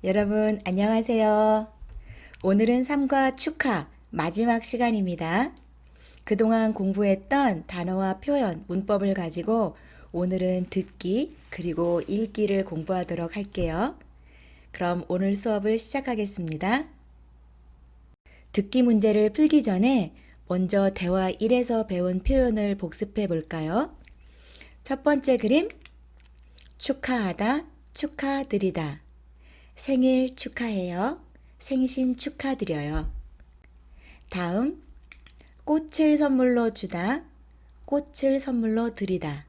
여러분, 안녕하세요. 오늘은 삶과 축하 마지막 시간입니다. 그동안 공부했던 단어와 표현, 문법을 가지고 오늘은 듣기 그리고 읽기를 공부하도록 할게요. 그럼 오늘 수업을 시작하겠습니다. 듣기 문제를 풀기 전에 먼저 대화 1에서 배운 표현을 복습해 볼까요? 첫 번째 그림, 축하하다, 축하드리다. 생일 축하해요. 생신 축하드려요. 다음, 꽃을 선물로 주다, 꽃을 선물로 드리다.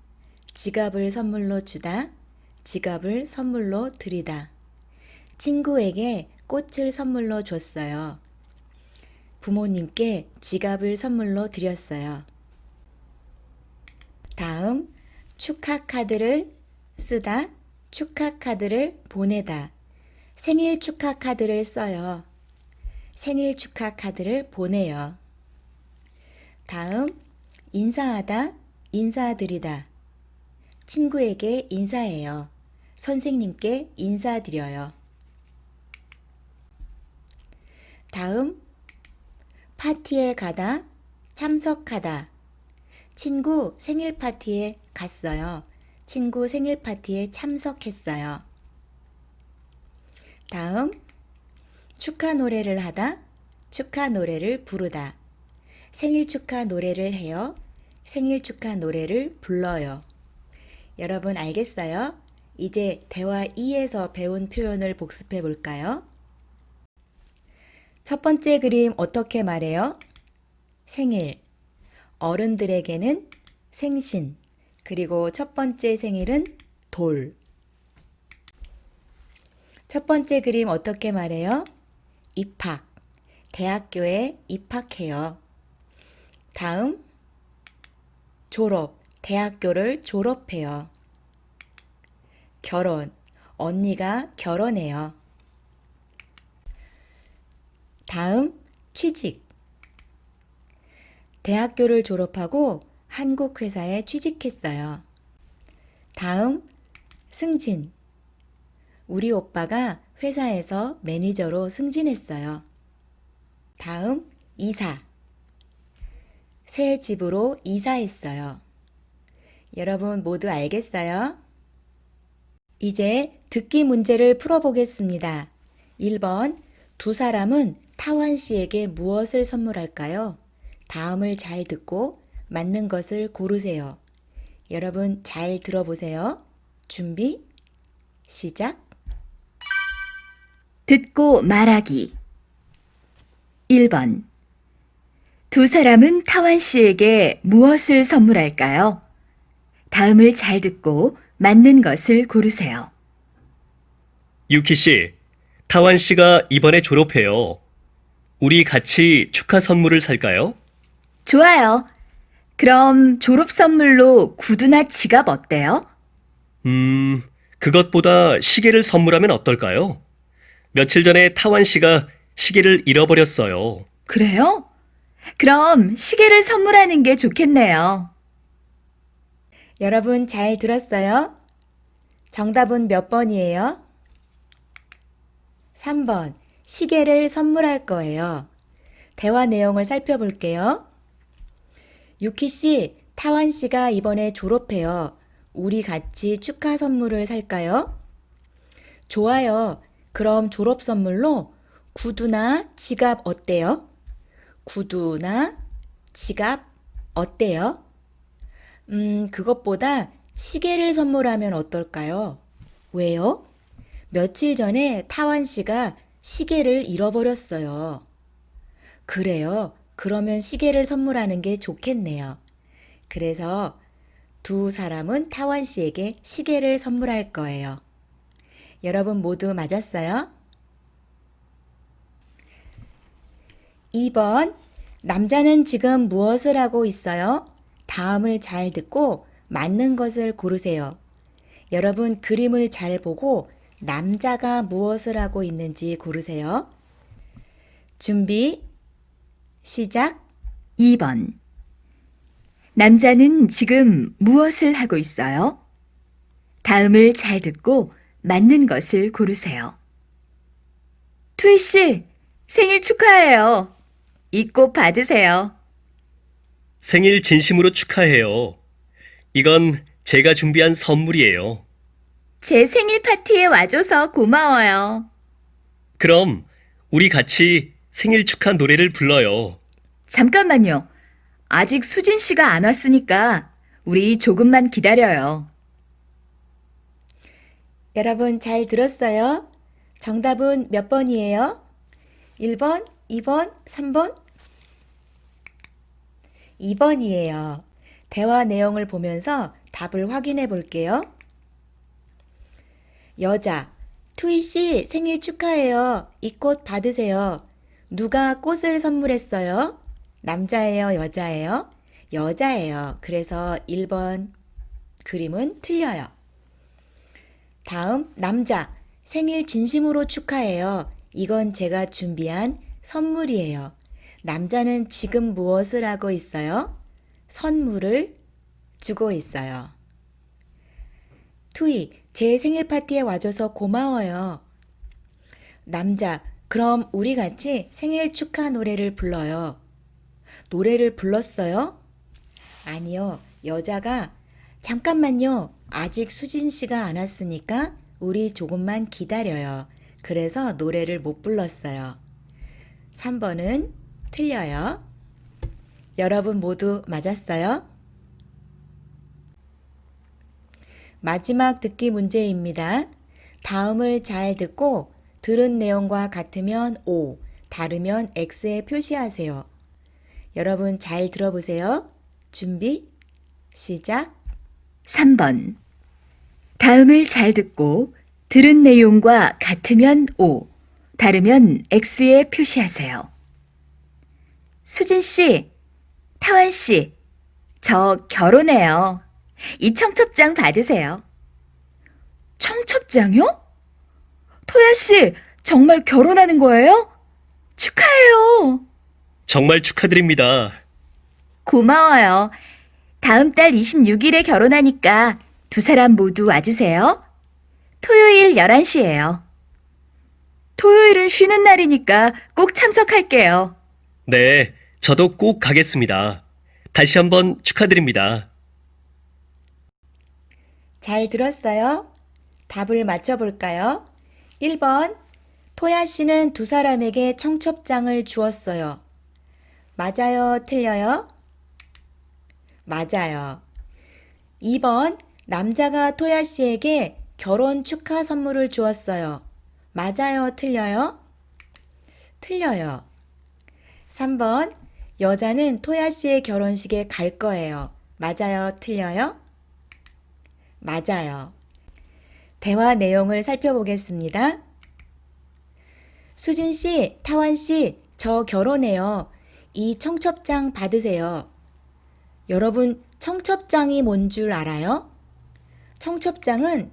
지갑을 선물로 주다, 지갑을 선물로 드리다. 친구에게 꽃을 선물로 줬어요. 부모님께 지갑을 선물로 드렸어요. 다음, 축하 카드를 쓰다, 축하 카드를 보내다. 생일 축하 카드를 써요. 생일 축하 카드를 보내요. 다음, 인사하다, 인사드리다. 친구에게 인사해요. 선생님께 인사드려요. 다음, 파티에 가다, 참석하다. 친구 생일 파티에 갔어요. 친구 생일 파티에 참석했어요. 다음, 축하 노래를 하다, 축하 노래를 부르다. 생일 축하 노래를 해요. 생일 축하 노래를 불러요. 여러분 알겠어요? 이제 대화 2에서 배운 표현을 복습해 볼까요? 첫 번째 그림 어떻게 말해요? 생일. 어른들에게는 생신. 그리고 첫 번째 생일은 돌. 첫 번째 그림 어떻게 말해요? 입학. 대학교에 입학해요. 다음, 졸업. 대학교를 졸업해요. 결혼. 언니가 결혼해요. 다음, 취직. 대학교를 졸업하고 한국 회사에 취직했어요. 다음, 승진. 우리 오빠가 회사에서 매니저로 승진했어요. 다음, 이사. 새 집으로 이사했어요. 여러분 모두 알겠어요? 이제 듣기 문제를 풀어보겠습니다. 1번, 두 사람은 타완 씨에게 무엇을 선물할까요? 다음을 잘 듣고 맞는 것을 고르세요. 여러분 잘 들어보세요. 준비, 시작. 듣고 말하기. 1번. 두 사람은 타완 씨에게 무엇을 선물할까요? 다음을 잘 듣고 맞는 것을 고르세요. 유키 씨, 타완 씨가 이번에 졸업해요. 우리 같이 축하 선물을 살까요? 좋아요. 그럼 졸업 선물로 구두나 지갑 어때요? 그것보다 시계를 선물하면 어떨까요? 며칠 전에 타완 씨가 시계를 잃어버렸어요. 그래요? 그럼 시계를 선물하는 게 좋겠네요. 여러분 잘 들었어요? 정답은 몇 번이에요? 3번, 시계를 선물할 거예요. 대화 내용을 살펴볼게요. 유키 씨, 타완 씨가 이번에 졸업해요. 우리 같이 축하 선물을 살까요? 좋아요. 그럼 졸업 선물로 구두나 지갑 어때요? 구두나 지갑 어때요? 그것보다 시계를 선물하면 어떨까요? 왜요? 며칠 전에 타완 씨가 시계를 잃어버렸어요. 그래요. 그러면 시계를 선물하는 게 좋겠네요. 그래서 두 사람은 타완 씨에게 시계를 선물할 거예요. 여러분 모두 맞았어요? 2번, 남자는 지금 무엇을 하고 있어요? 다음을 잘 듣고 맞는 것을 고르세요. 여러분 그림을 잘 보고 남자가 무엇을 하고 있는지 고르세요. 준비, 시작. 2번. 남자는 지금 무엇을 하고 있어요? 다음을 잘 듣고 맞는 것을 고르세요. 투이 씨, 생일 축하해요. 이 꽃 받으세요. 생일 진심으로 축하해요. 이건 제가 준비한 선물이에요. 제 생일 파티에 와줘서 고마워요. 그럼 우리 같이 생일 축하 노래를 불러요. 잠깐만요. 아직 수진 씨가 안 왔으니까 우리 조금만 기다려요. 여러분 잘 들었어요? 정답은 몇 번이에요? 1번, 2번, 3번? 2번이에요. 대화 내용을 보면서 답을 확인해 볼게요. 여자, 투이 씨 생일 축하해요. 이 꽃 받으세요. 누가 꽃을 선물했어요? 남자예요, 여자예요? 여자예요. 그래서 1번 그림은 틀려요. 다음, 남자, 생일 진심으로 축하해요. 이건 제가 준비한 선물이에요. 남자는 지금 무엇을 하고 있어요? 선물을 주고 있어요. 투이, 제 생일 파티에 와줘서 고마워요. 남자, 그럼 우리 같이 생일 축하 노래를 불러요. 노래를 불렀어요? 아니요. 여자가 잠깐만요. 아직 수진 씨가 안 왔으니까 우리 조금만 기다려요. 그래서 노래를 못 불렀어요. 3번은 틀려요. 여러분 모두 맞았어요? 마지막 듣기 문제입니다. 다음을 잘 듣고 들은 내용과 같으면 O, 다르면 X에 표시하세요. 여러분 잘 들어보세요. 준비, 시작. 3번. 다음을 잘 듣고 들은 내용과 같으면 O, 다르면 X에 표시하세요. 수진 씨, 타완 씨, 저 결혼해요. 이 청첩장 받으세요. 청첩장이요? 토야 씨, 정말 결혼하는 거예요? 축하해요. 정말 축하드립니다. 고마워요. 다음 달 26일에 결혼하니까 두 사람 모두 와주세요. 토요일 11시예요. 토요일은 쉬는 날이니까 꼭 참석할게요. 네, 저도 꼭 가겠습니다. 다시 한번 축하드립니다. 잘 들었어요? 답을 맞춰볼까요? 1번, 토야 씨는 두 사람에게 청첩장을 주었어요. 맞아요, 틀려요? 맞아요. 2번, 남자가 토야 씨에게 결혼 축하 선물을 주었어요. 맞아요, 틀려요? 틀려요. 3번, 여자는 토야 씨의 결혼식에 갈 거예요. 맞아요, 틀려요? 맞아요. 대화 내용을 살펴보겠습니다. 수진 씨, 타완 씨, 저 결혼해요. 이 청첩장 받으세요. 여러분, 청첩장이 뭔 줄 알아요? 청첩장은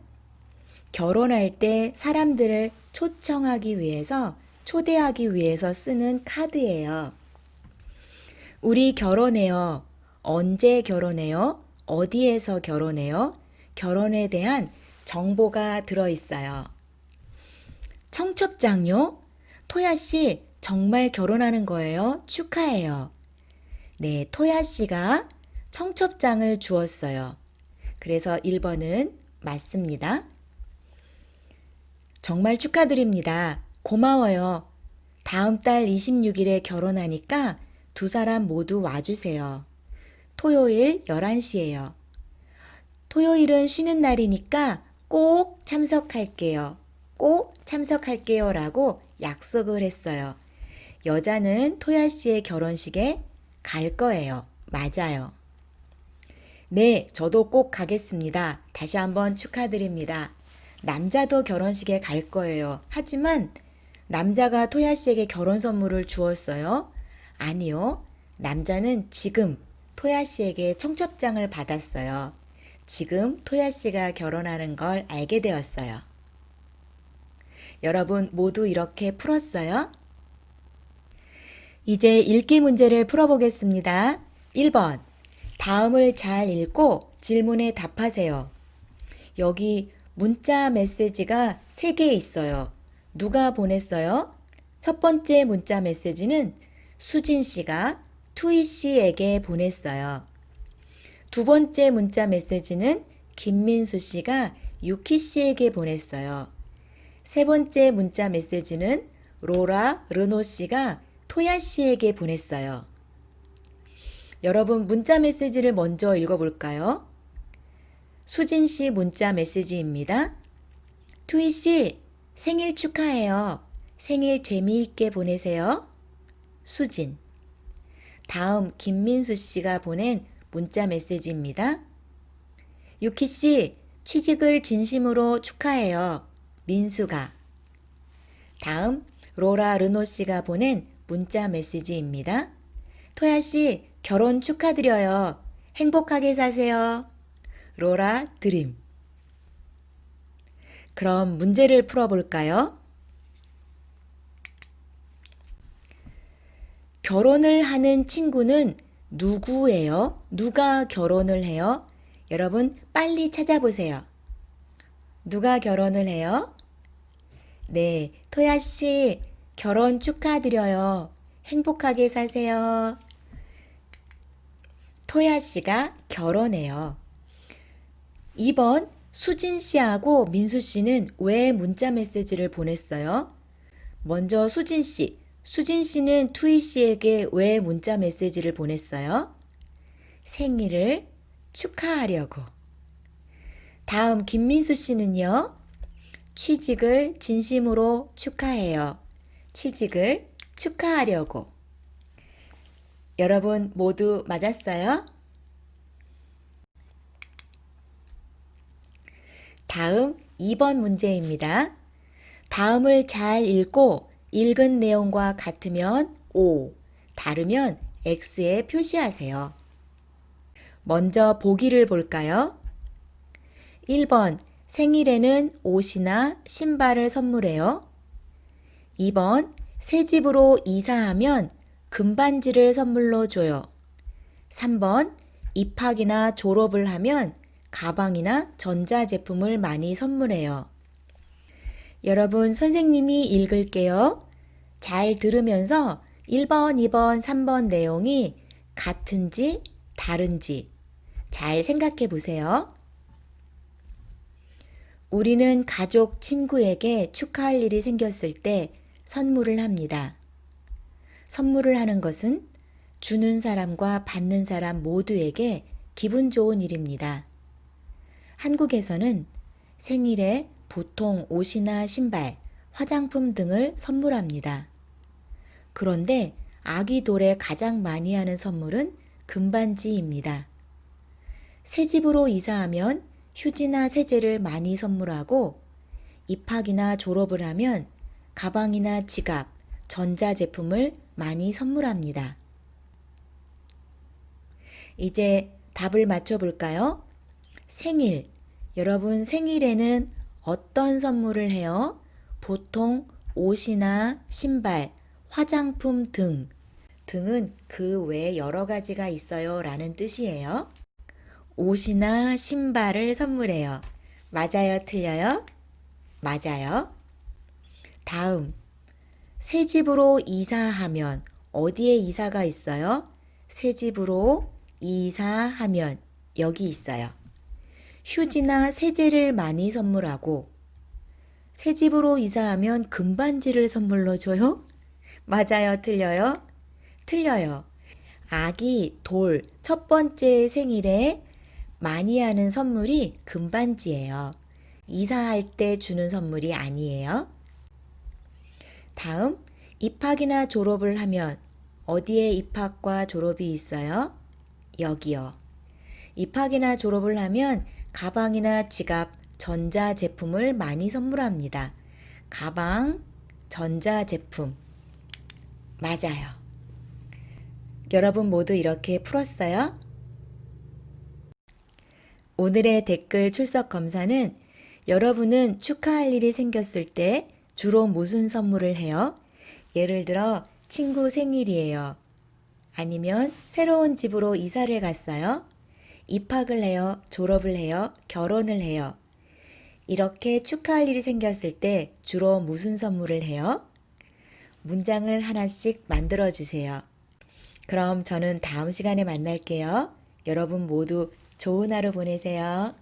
결혼할 때 사람들을 초청하기 위해서, 초대하기 위해서 쓰는 카드예요. 우리 결혼해요. 언제 결혼해요? 어디에서 결혼해요? 결혼에 대한 정보가 들어있어요. 청첩장요? 토야 씨, 정말 결혼하는 거예요? 축하해요. 네, 토야 씨가 청첩장을 주었어요. 그래서 1번은 맞습니다. 정말 축하드립니다. 고마워요. 다음 달 26일에 결혼하니까 두 사람 모두 와주세요. 토요일 11시예요. 토요일은 쉬는 날이니까 꼭 참석할게요. 꼭 참석할게요 라고 약속을 했어요. 여자는 토야 씨의 결혼식에 갈 거예요. 맞아요. 네, 저도 꼭 가겠습니다. 다시 한번 축하드립니다. 남자도 결혼식에 갈 거예요. 하지만 남자가 토야 씨에게 결혼 선물을 주었어요? 아니요. 남자는 지금 토야 씨에게 청첩장을 받았어요. 지금 토야 씨가 결혼하는 걸 알게 되었어요. 여러분 모두 이렇게 풀었어요? 이제 읽기 문제를 풀어보겠습니다. 1번. 다음을 잘 읽고 질문에 답하세요. 여기 문자 메시지가 3개 있어요. 누가 보냈어요? 첫 번째 문자 메시지는 수진 씨가 투이 씨에게 보냈어요. 두 번째 문자 메시지는 김민수 씨가 유키 씨에게 보냈어요. 세 번째 문자 메시지는 로라 르노 씨가 토야 씨에게 보냈어요. 여러분, 문자 메시지를 먼저 읽어볼까요? 수진 씨 문자 메시지입니다. 투이 씨, 생일 축하해요. 생일 재미있게 보내세요. 수진. 다음 김민수 씨가 보낸 문자 메시지입니다. 유키 씨, 취직을 진심으로 축하해요. 민수가. 다음 로라 르노 씨가 보낸 문자 메시지입니다. 토야 씨, 결혼 축하드려요. 행복하게 사세요. 로라 드림. 그럼 문제를 풀어볼까요? 결혼을 하는 친구는 누구예요? 누가 결혼을 해요? 여러분, 빨리 찾아보세요. 누가 결혼을 해요? 네, 토야 씨, 결혼 축하드려요. 행복하게 사세요. 토야 씨가 결혼해요. 2번, 수진 씨하고 민수 씨는 왜 문자 메시지를 보냈어요? 먼저 수진 씨. 수진 씨는 투이 씨에게 왜 문자 메시지를 보냈어요? 생일을 축하하려고. 다음 김민수 씨는요? 취직을 진심으로 축하해요. 취직을 축하하려고. 여러분 모두 맞았어요? 다음 2번 문제입니다. 다음을 잘 읽고 읽은 내용과 같으면 O, 다르면 X에 표시하세요. 먼저 보기를 볼까요? 1번, 생일에는 옷이나 신발을 선물해요. 2번, 새 집으로 이사하면 금반지를 선물로 줘요. 3번, 입학이나 졸업을 하면 가방이나 전자제품을 많이 선물해요. 여러분, 선생님이 읽을게요. 잘 들으면서 1번, 2번, 3번 내용이 같은지 다른지 잘 생각해 보세요. 우리는 가족, 친구에게 축하할 일이 생겼을 때 선물을 합니다. 선물을 하는 것은 주는 사람과 받는 사람 모두에게 기분 좋은 일입니다. 한국에서는 생일에 보통 옷이나 신발, 화장품 등을 선물합니다. 그런데 아기돌에 가장 많이 하는 선물은 금반지입니다. 새 집으로 이사하면 휴지나 세제를 많이 선물하고 입학이나 졸업을 하면 가방이나 지갑, 전자제품을 많이 선물합니다. 이제 답을 맞춰볼까요? 생일. 여러분 생일에는 어떤 선물을 해요? 보통 옷이나 신발, 화장품 등. 등은 그 외에 여러 가지가 있어요 라는 뜻이에요. 옷이나 신발을 선물해요. 맞아요? 틀려요? 맞아요. 다음. 새 집으로 이사하면 어디에 이사가 있어요? 새 집으로 이사하면 여기 있어요. 휴지나 세제를 많이 선물하고 새 집으로 이사하면 금반지를 선물로 줘요? 맞아요? 틀려요? 틀려요. 아기 돌 첫 번째 생일에 많이 하는 선물이 금반지예요. 이사할 때 주는 선물이 아니에요. 다음, 입학이나 졸업을 하면 어디에 입학과 졸업이 있어요? 여기요. 입학이나 졸업을 하면 가방이나 지갑, 전자제품을 많이 선물합니다. 가방, 전자제품. 맞아요. 여러분 모두 이렇게 풀었어요? 오늘의 댓글 출석 검사는 여러분은 축하할 일이 생겼을 때 주로 무슨 선물을 해요? 예를 들어 친구 생일이에요. 아니면 새로운 집으로 이사를 갔어요. 입학을 해요. 졸업을 해요. 결혼을 해요. 이렇게 축하할 일이 생겼을 때 주로 무슨 선물을 해요? 문장을 하나씩 만들어 주세요. 그럼 저는 다음 시간에 만날게요. 여러분 모두 좋은 하루 보내세요.